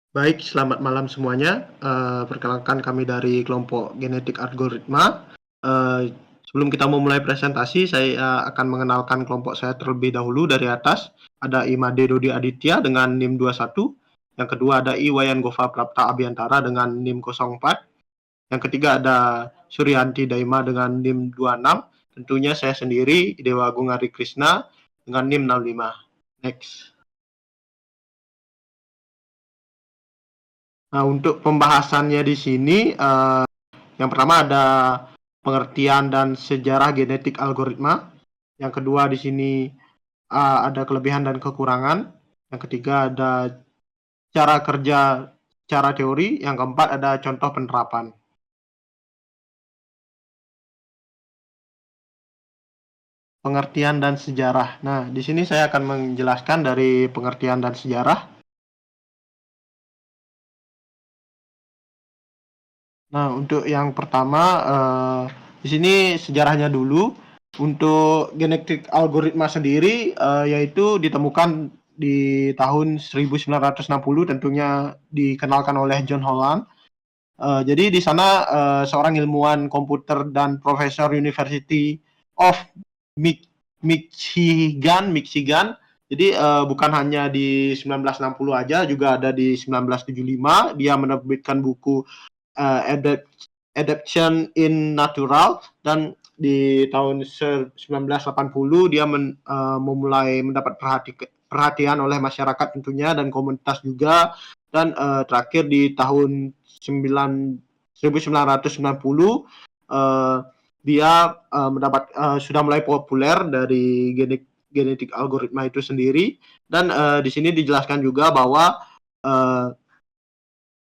Baik, selamat malam semuanya. Perkenalkan kami dari kelompok genetik algoritma. Sebelum kita memulai presentasi, saya akan mengenalkan kelompok saya terlebih dahulu dari atas. Ada Imade Dodi Aditya dengan NIM 21. Yang kedua ada Iwayan Gova Prapta Abiantara dengan NIM 04. Yang ketiga ada Suryanti Daima dengan NIM 26. Tentunya saya sendiri, Dewa Agung Ari Krishna dengan NIM 65. Next. Nah, untuk pembahasannya di sini, yang pertama ada pengertian dan sejarah genetik algoritma. Yang kedua di sini ada kelebihan dan kekurangan. Yang ketiga ada cara kerja cara teori. Yang keempat ada contoh penerapan. Pengertian dan sejarah. Nah, di sini saya akan menjelaskan dari pengertian dan sejarah. Nah, untuk yang pertama, di sini sejarahnya dulu. Untuk genetik algoritma sendiri, yaitu ditemukan di tahun 1960, tentunya dikenalkan oleh John Holland. Jadi di sana seorang ilmuwan komputer dan profesor University of Michigan. Jadi bukan hanya di 1960 aja, juga ada di 1975. Dia menerbitkan buku Adaptation in Natural, dan di tahun 1980 dia memulai mendapat perhatian oleh masyarakat tentunya dan komunitas juga, dan terakhir di tahun 1990 dia sudah mulai populer dari genetik algoritma itu sendiri. Dan di sini dijelaskan juga bahwa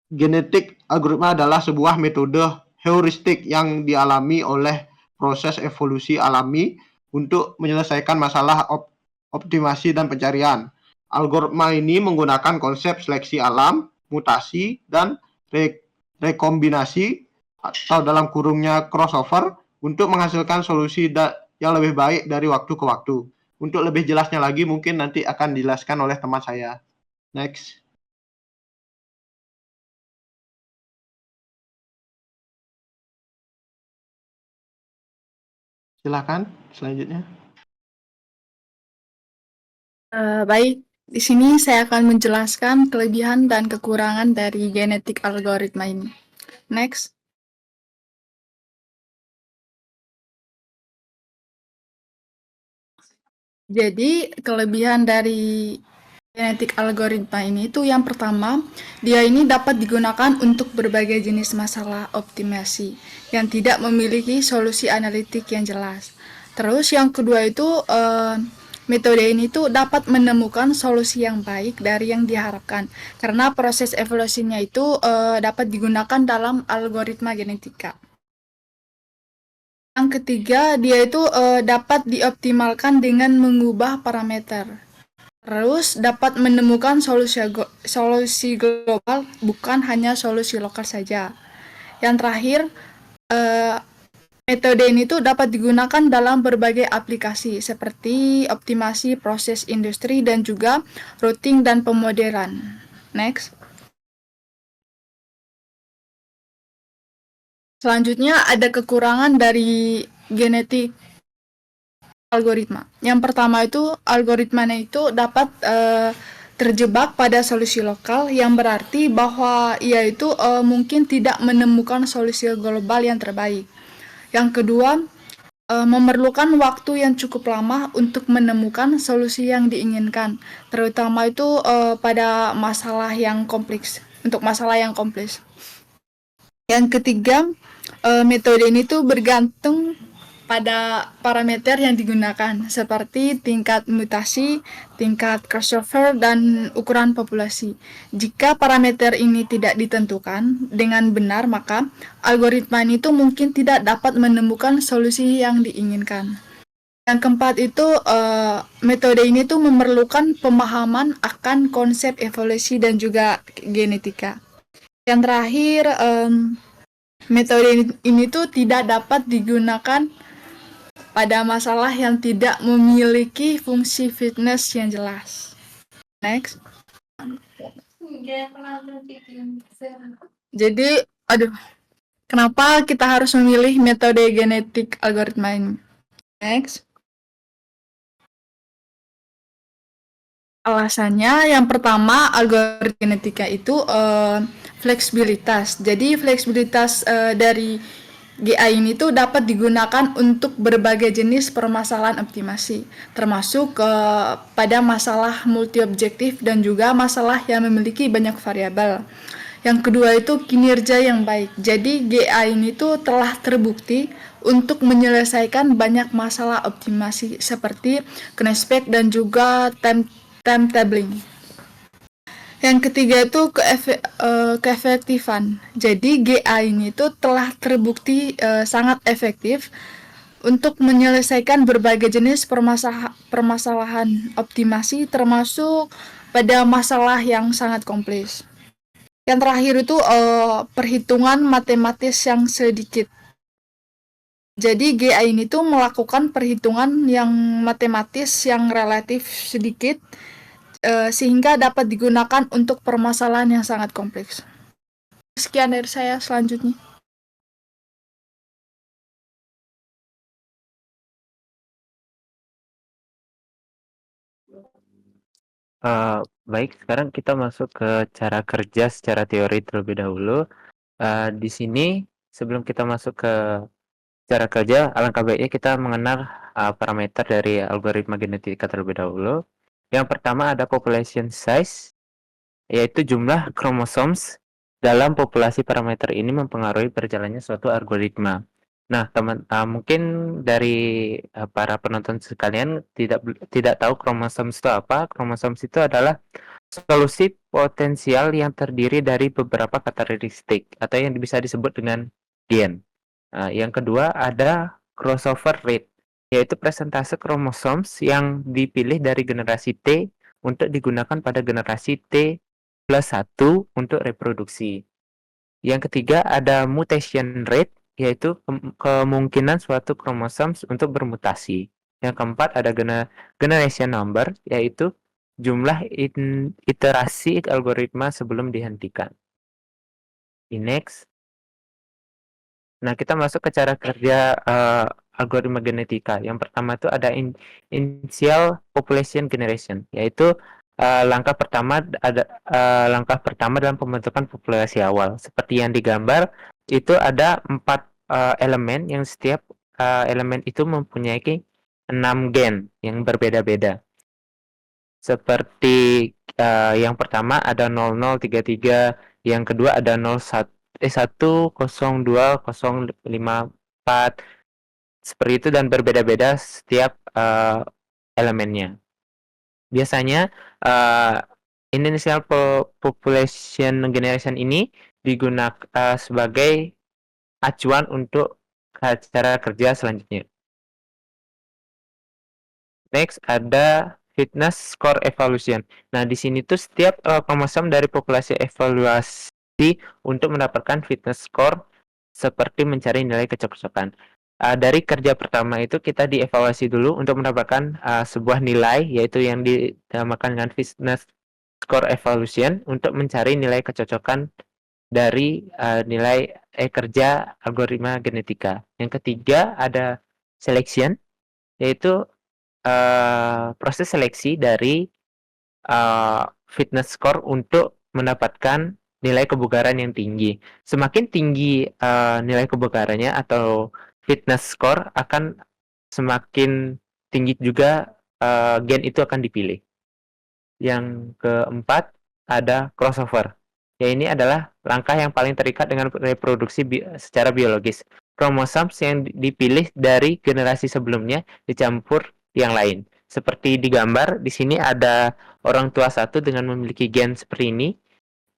genetik algoritma adalah sebuah metode heuristik yang dialami oleh proses evolusi alami untuk menyelesaikan masalah optimasi dan pencarian. Algoritma ini menggunakan konsep seleksi alam, mutasi, dan rekombinasi atau dalam kurungnya crossover untuk menghasilkan solusi yang lebih baik dari waktu ke waktu. Untuk lebih jelasnya lagi mungkin nanti akan dijelaskan oleh teman saya. Next. Silakan selanjutnya. Baik, di sini saya akan menjelaskan kelebihan dan kekurangan dari genetik algoritma ini. Next. Jadi, kelebihan dari genetik algoritma ini itu yang pertama, dia ini dapat digunakan untuk berbagai jenis masalah optimasi yang tidak memiliki solusi analitik yang jelas. Terus yang kedua itu metode ini tuh dapat menemukan solusi yang baik dari yang diharapkan karena proses evolusinya itu dapat digunakan dalam algoritma genetika. Yang ketiga, dia itu dapat dioptimalkan dengan mengubah parameter. Terus dapat menemukan solusi global, bukan hanya solusi lokal saja. Yang terakhir, metode ini tuh dapat digunakan dalam berbagai aplikasi seperti optimasi proses industri dan juga routing dan pemodelan. Next. Selanjutnya ada kekurangan dari genetik algoritma. Yang pertama itu algoritmanya itu dapat terjebak pada solusi lokal, yang berarti bahwa ia itu mungkin tidak menemukan solusi global yang terbaik. Yang kedua, memerlukan waktu yang cukup lama untuk menemukan solusi yang diinginkan, terutama itu pada masalah yang kompleks, untuk masalah yang kompleks. Yang ketiga, metode ini tuh bergantung pada parameter yang digunakan, seperti tingkat mutasi, tingkat crossover, dan ukuran populasi. Jika parameter ini tidak ditentukan dengan benar, maka algoritma itu mungkin tidak dapat menemukan solusi yang diinginkan. Yang keempat itu, metode ini tuh memerlukan pemahaman akan konsep evolusi dan juga genetika. Yang terakhir, metode ini tuh tidak dapat digunakan pada masalah yang tidak memiliki fungsi fitness yang jelas. Next. Jadi, aduh, kenapa kita harus memilih metode genetik algoritma ini? Next. Alasannya yang pertama, algoritma genetika itu fleksibilitas. Jadi fleksibilitas dari GA ini tuh dapat digunakan untuk berbagai jenis permasalahan optimasi, termasuk pada masalah multi objektif dan juga masalah yang memiliki banyak variabel. Yang kedua itu kinerja yang baik. Jadi GA ini tuh telah terbukti untuk menyelesaikan banyak masalah optimasi seperti knespec dan juga timetabling. Yang ketiga itu keefektifan. Jadi GA ini tuh telah terbukti sangat efektif untuk menyelesaikan berbagai jenis permasalahan optimasi termasuk pada masalah yang sangat kompleks. Yang terakhir itu perhitungan matematis yang sedikit. Jadi GA ini tuh melakukan perhitungan yang matematis yang relatif sedikit sehingga dapat digunakan untuk permasalahan yang sangat kompleks. Sekian dari saya, selanjutnya. Baik, sekarang kita masuk ke cara kerja secara teori terlebih dahulu. Di sini sebelum kita masuk ke cara kerja, alangkah baiknya kita mengenal parameter dari algoritma genetika terlebih dahulu. Yang pertama ada population size, yaitu jumlah chromosomes dalam populasi. Parameter ini mempengaruhi berjalannya suatu algoritma. Nah, mungkin dari para penonton sekalian tidak tahu chromosomes itu apa. Chromosomes itu adalah solusi potensial yang terdiri dari beberapa karakteristik atau yang bisa disebut dengan gen. Yang kedua ada crossover rate, yaitu presentase kromosomes yang dipilih dari generasi T untuk digunakan pada generasi T plus 1 untuk reproduksi. Yang ketiga ada mutation rate, yaitu kemungkinan suatu kromosomes untuk bermutasi. Yang keempat ada generation number, yaitu jumlah iterasi algoritma sebelum dihentikan. Next. Nah, kita masuk ke cara kerja algoritma genetika. Yang pertama itu ada initial population generation, yaitu langkah pertama dalam pembentukan populasi awal. Seperti yang digambar, itu ada 4 elemen yang setiap elemen itu mempunyai 6 gen yang berbeda-beda. Seperti yang pertama ada 0033, yang kedua ada 01 102 054 seperti itu, dan berbeda-beda setiap elemennya. Biasanya initial population generation ini digunakan sebagai acuan untuk cara kerja selanjutnya. Next ada fitness score evaluation. Nah, di sini tuh setiap kromosom dari populasi evaluasi untuk mendapatkan fitness score seperti mencari nilai kecocokan. Dari kerja pertama itu kita dievaluasi dulu untuk mendapatkan sebuah nilai, yaitu yang dinamakan dengan fitness score evaluation, untuk mencari nilai kecocokan dari nilai kerja algoritma genetika. Yang ketiga ada selection, yaitu proses seleksi dari fitness score untuk mendapatkan nilai kebugaran yang tinggi. Semakin tinggi nilai kebugarannya atau fitness score, akan semakin tinggi juga gen itu akan dipilih. Yang keempat ada crossover. Ya, ini adalah langkah yang paling terikat dengan reproduksi secara biologis. Kromosom yang dipilih dari generasi sebelumnya dicampur yang lain. Seperti digambar, di sini ada orang tua satu dengan memiliki gen seperti ini.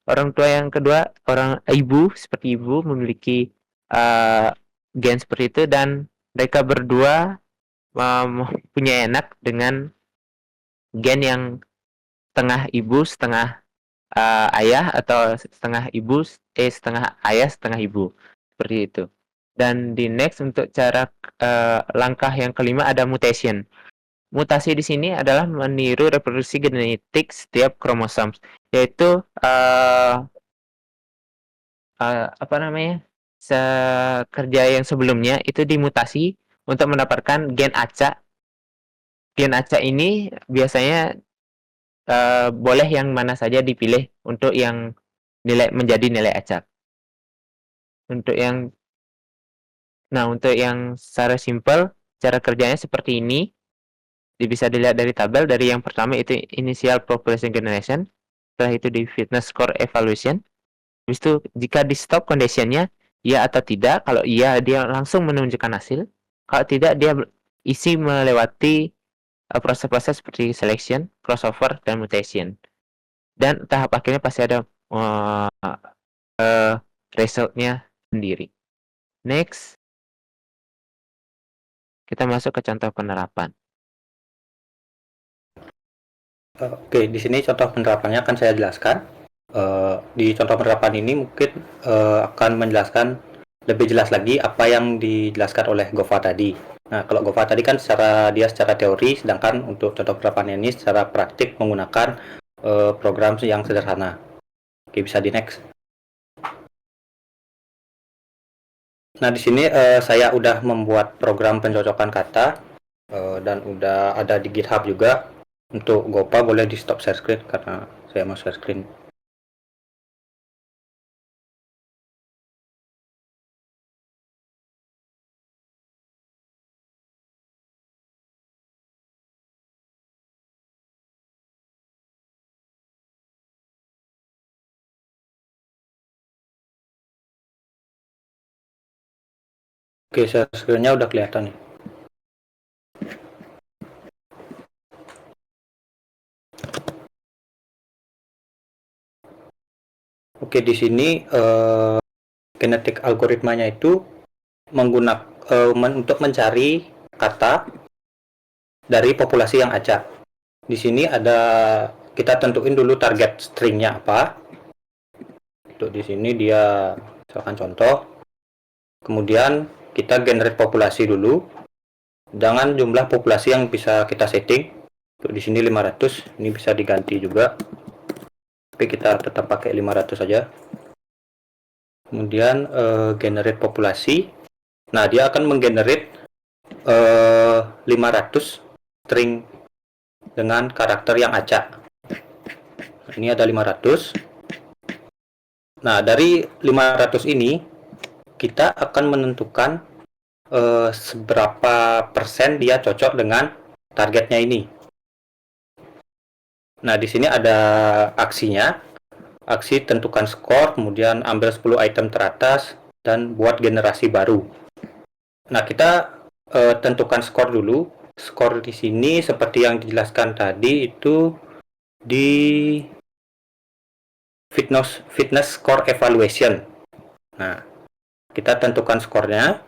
Orang tua yang kedua, ibu memiliki gen seperti itu, dan mereka berdua punya anak dengan gen yang setengah ibu, setengah ayah, atau setengah ibu, setengah ayah, setengah ibu. Seperti itu. Dan di next untuk cara langkah yang kelima ada mutation. Mutasi di sini adalah meniru reproduksi genetik setiap kromosom. yaitu apa namanya, kerja yang sebelumnya itu dimutasi untuk mendapatkan gen acak. Gen acak ini biasanya boleh yang mana saja dipilih untuk yang menjadi nilai acak. Untuk yang secara simpel, cara kerjanya seperti ini. Bisa dilihat dari tabel. Dari yang pertama itu initial population generation, setelah itu di fitness score evaluation. Habis itu jika di stop conditionnya iya atau tidak. Kalau iya dia langsung menunjukkan hasil. Kalau tidak dia isi melewati proses-proses seperti selection, crossover, dan mutation. Dan tahap akhirnya pasti ada resultnya sendiri. Next, kita masuk ke contoh penerapan. Oke, di sini contoh penerapannya akan saya jelaskan. Di contoh penerapan ini mungkin akan menjelaskan lebih jelas lagi apa yang dijelaskan oleh Gova tadi. Nah, kalau Gova tadi kan secara teori, sedangkan untuk contoh penerapan ini secara praktik menggunakan program yang sederhana. Oke, bisa di next. Nah, di sini saya udah membuat program pencocokan kata dan udah ada di GitHub juga. Untuk Gova boleh di stop share screen karena saya mau share screen. Oke, share screen-nya udah kelihatan nih. Oke, di sini genetik algoritmanya itu menggunakan untuk mencari kata dari populasi yang acak. Di sini kita tentuin dulu target stringnya apa. Untuk di sini dia misalkan contoh. Kemudian kita generate populasi dulu dengan jumlah populasi yang bisa kita setting. Untuk di sini 500, ini bisa diganti juga. Tapi kita tetap pakai 500 saja. Kemudian generate populasi. Nah, dia akan menggenerate 500 string dengan karakter yang acak. Ini ada 500. Nah, dari 500 ini kita akan menentukan seberapa persen dia cocok dengan targetnya ini. Nah, di sini ada aksinya. Aksi tentukan skor, kemudian ambil 10 item teratas, dan buat generasi baru. Nah, kita tentukan skor dulu. Skor di sini seperti yang dijelaskan tadi itu di fitness score evaluation. Nah, kita tentukan skornya.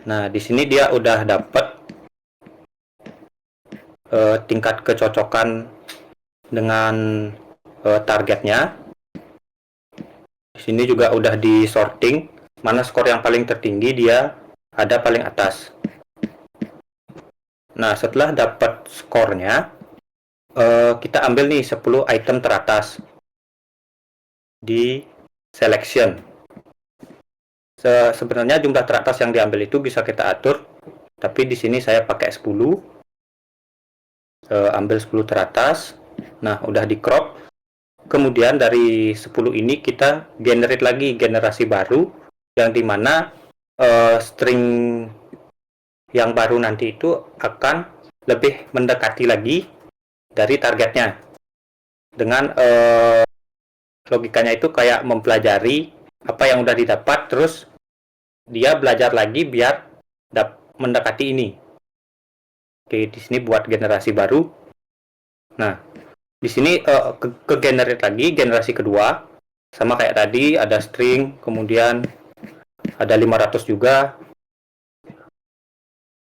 Nah, di sini dia udah dapat tingkat kecocokan dengan targetnya. Di sini juga udah di sorting mana skor yang paling tertinggi, dia ada paling atas. Nah, setelah dapat skornya, kita ambil nih 10 item teratas di selection. Sebenarnya jumlah teratas yang diambil itu bisa kita atur, tapi di sini saya pakai 10. Ambil 10 teratas. Nah, udah di crop. Kemudian dari 10 ini kita generate lagi generasi baru, yang dimana string yang baru nanti itu akan lebih mendekati lagi dari targetnya. Dengan logikanya itu kayak mempelajari apa yang udah didapat, terus dia belajar lagi biar mendekati ini. Oke, di sini buat generasi baru. Nah, di sini ke generate lagi generasi kedua, sama kayak tadi ada string, kemudian ada 500 juga.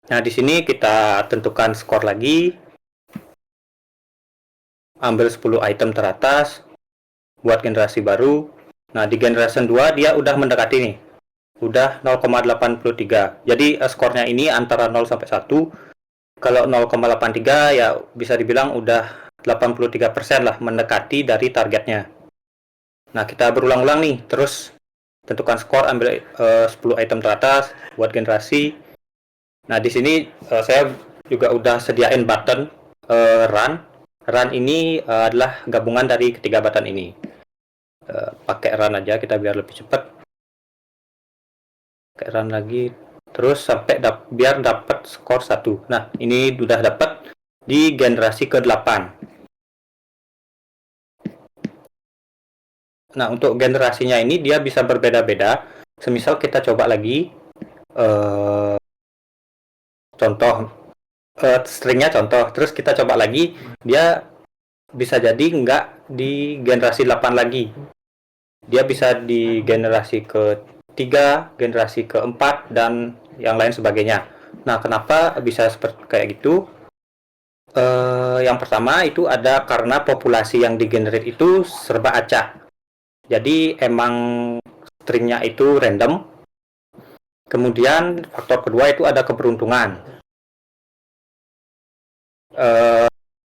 Nah, di sini kita tentukan skor lagi, ambil 10 item teratas, buat generasi baru. Nah, di generation 2 dia udah mendekati nih, udah 0,83. Jadi skornya ini antara 0 sampai 1. Kalau 0,83 ya bisa dibilang udah 83% lah, mendekati dari targetnya. Nah, kita berulang-ulang nih, terus tentukan skor, ambil 10 item teratas, buat generasi. Nah, di sini saya juga udah sediain button run. Run ini adalah gabungan dari ketiga button ini. Pakai run aja kita biar lebih cepat. Pakai run lagi, terus sampai biar dapat skor 1. Nah, ini udah dapat di generasi ke-8. Nah, untuk generasinya ini dia bisa berbeda-beda. Semisal kita coba lagi contoh stringnya contoh, terus kita coba lagi, dia bisa jadi nggak di generasi 8 lagi. Dia bisa di generasi ke-3, generasi ke-4, dan yang lain sebagainya. Nah, kenapa bisa seperti kayak gitu? Yang pertama itu ada karena populasi yang digenerate itu serba acak. Jadi emang stringnya itu random. Kemudian faktor kedua itu ada keberuntungan.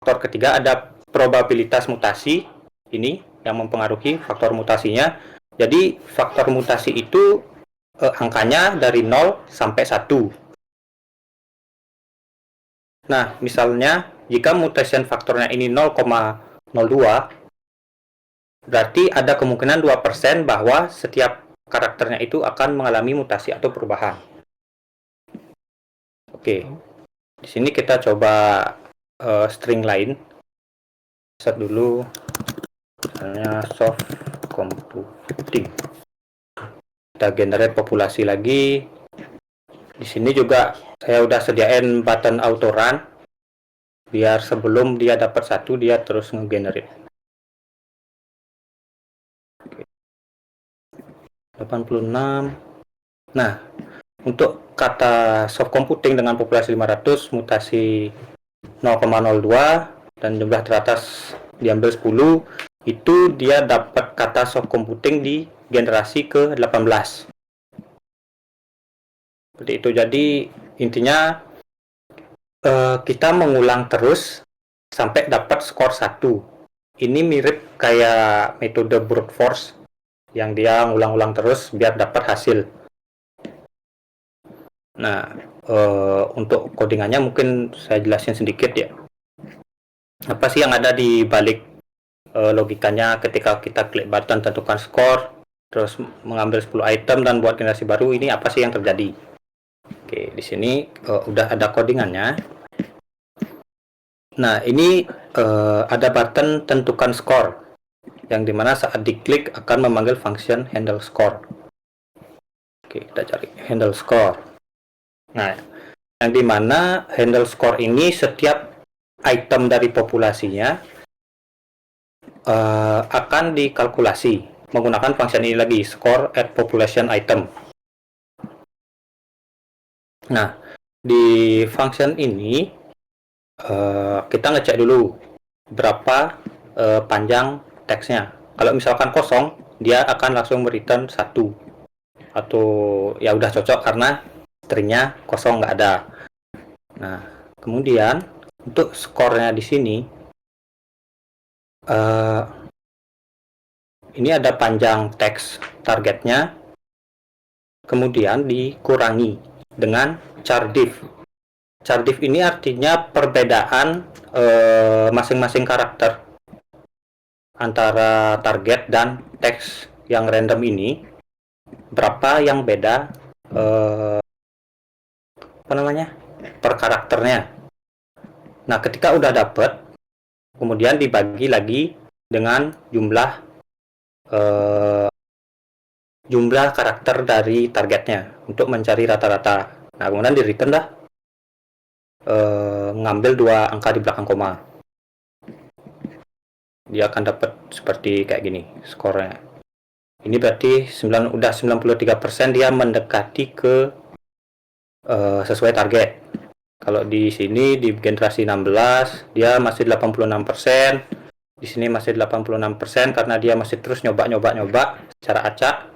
Faktor ketiga ada probabilitas mutasi. Ini yang mempengaruhi faktor mutasinya. Jadi faktor mutasi itu angkanya dari 0 sampai 1. Nah, misalnya jika mutation faktornya ini 0,02, berarti ada kemungkinan 2% bahwa setiap karakternya itu akan mengalami mutasi atau perubahan. Oke, di sini kita coba string lain. Set dulu, misalnya soft computing. Kita generate populasi lagi. Di sini juga saya udah sediain button auto run, biar sebelum dia dapat 1 dia terus nge-generate. 86. Nah, untuk kata soft computing dengan populasi 500, mutasi 0,02, dan jumlah teratas diambil 10, itu dia dapat kata soft computing di generasi ke-18. Seperti itu. Jadi intinya kita mengulang terus sampai dapat skor 1. Ini mirip kayak metode brute force yang dia ngulang-ulang terus biar dapat hasil. Nah, untuk codingannya mungkin saya jelasin sedikit ya. Apa sih yang ada di balik logikanya ketika kita klik button tentukan skor, terus mengambil 10 item dan buat generasi baru, ini apa sih yang terjadi? Oke, di sini udah ada codingannya. Nah, ini ada button tentukan skor, yang dimana saat diklik akan memanggil function handle score. Oke, kita cari handle score. Nah, yang dimana handle score ini setiap item dari populasinya akan dikalkulasi menggunakan function ini lagi, score at population item. Nah, di function ini kita ngecek dulu berapa panjang teksnya. Kalau misalkan kosong, dia akan langsung return 1, atau ya udah cocok karena stringnya kosong, nggak ada. Nah, kemudian untuk skornya di sini ini ada panjang teks targetnya, kemudian dikurangi dengan char diff. Char diff ini artinya perbedaan masing-masing karakter antara target dan teks yang random ini, berapa yang beda per karakternya. Nah, ketika udah dapet, kemudian dibagi lagi dengan jumlah karakter dari targetnya untuk mencari rata-rata. Nah, kemudian di return dah ngambil 2 angka di belakang koma. Dia akan dapat seperti kayak gini skornya. Ini berarti udah 93% dia mendekati ke sesuai target. Kalau di sini di generasi 16 dia masih 86%, di sini masih 86% karena dia masih terus nyoba secara acak.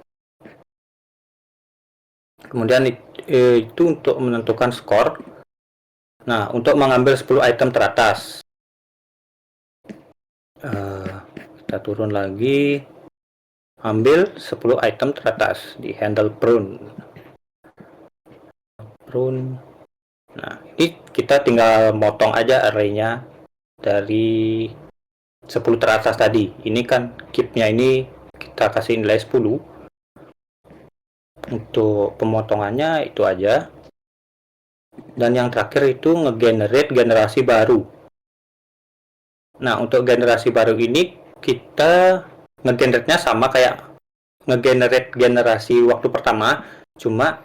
Kemudian itu untuk menentukan skor. Nah, untuk mengambil 10 item teratas, Kita turun lagi, ambil 10 item teratas di handle prune. Nah, ini kita tinggal motong aja arraynya dari 10 teratas tadi. Ini kan keep-nya ini kita kasih nilai 10. Untuk pemotongannya itu aja. Dan yang terakhir itu nge-generate generasi baru. Nah, untuk generasi baru ini kita nge-generate-nya sama kayak nge-generate generasi waktu pertama, cuma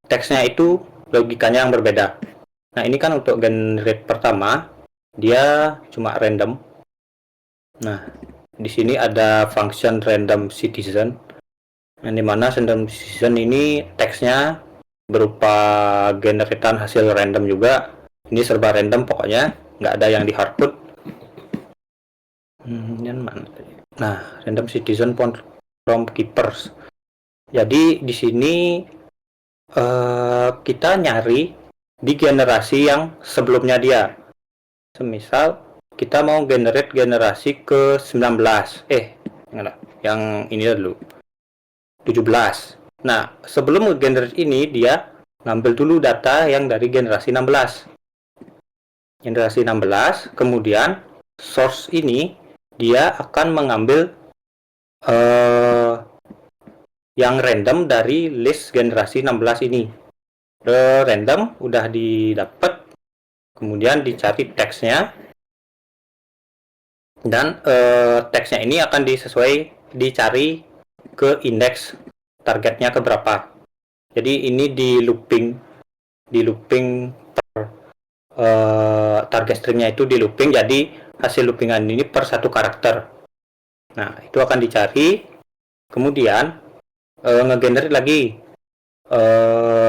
teksnya itu logikanya yang berbeda. Nah, ini kan untuk generate pertama dia cuma random. Nah, di sini ada function random citizen, yang dimana random citizen ini teksnya berupa generatan hasil random juga. Ini serba random pokoknya, nggak ada yang di hardcode. Nah, random citizen from keepers. Jadi di sini kita nyari di generasi yang sebelumnya dia. Semisal kita mau generate generasi ke 19. Yang ini dulu. 17. Nah, sebelum generate ini dia ngambil dulu data yang dari generasi 16. Generasi 16, kemudian source ini dia akan mengambil yang random dari list generasi 16 ini. Random udah didapat, kemudian dicari teksnya, dan teksnya ini akan dicari ke indeks targetnya ke berapa. Jadi ini di looping per target stringnya itu di looping, jadi hasil loopingan ini per satu karakter. Nah, itu akan dicari, kemudian nge-generate lagi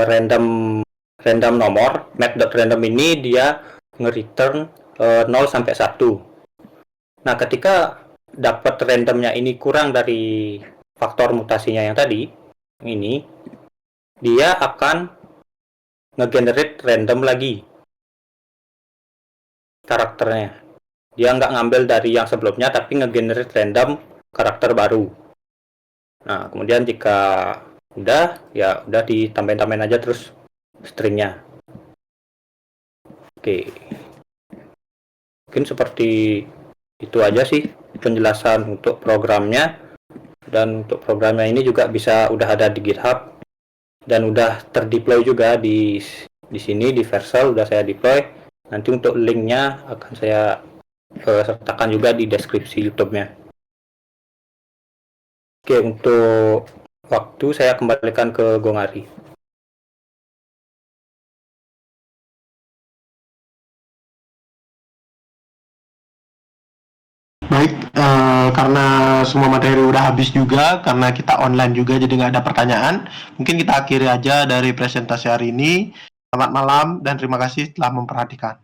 random nomor. Math.random ini dia nge-return 0 sampai 1. Nah, ketika dapat randomnya ini kurang dari faktor mutasinya yang tadi, ini dia akan nge-generate random lagi karakternya. Dia nggak ngambil dari yang sebelumnya, tapi nge-generate random karakter baru. Nah, kemudian jika udah, ya udah ditambahin aja terus stringnya. Oke. Mungkin seperti itu aja sih penjelasan untuk programnya. Dan untuk programnya ini juga udah ada di GitHub dan udah terdeploy juga di sini di Vercel udah saya deploy. Nanti untuk linknya akan saya sertakan juga di deskripsi YouTube-nya. Oke, untuk waktu saya kembalikan ke Gongari. Baik, karena semua materi udah habis juga, karena kita online juga jadi nggak ada pertanyaan, mungkin kita akhiri aja dari presentasi hari ini. Selamat malam dan terima kasih telah memperhatikan.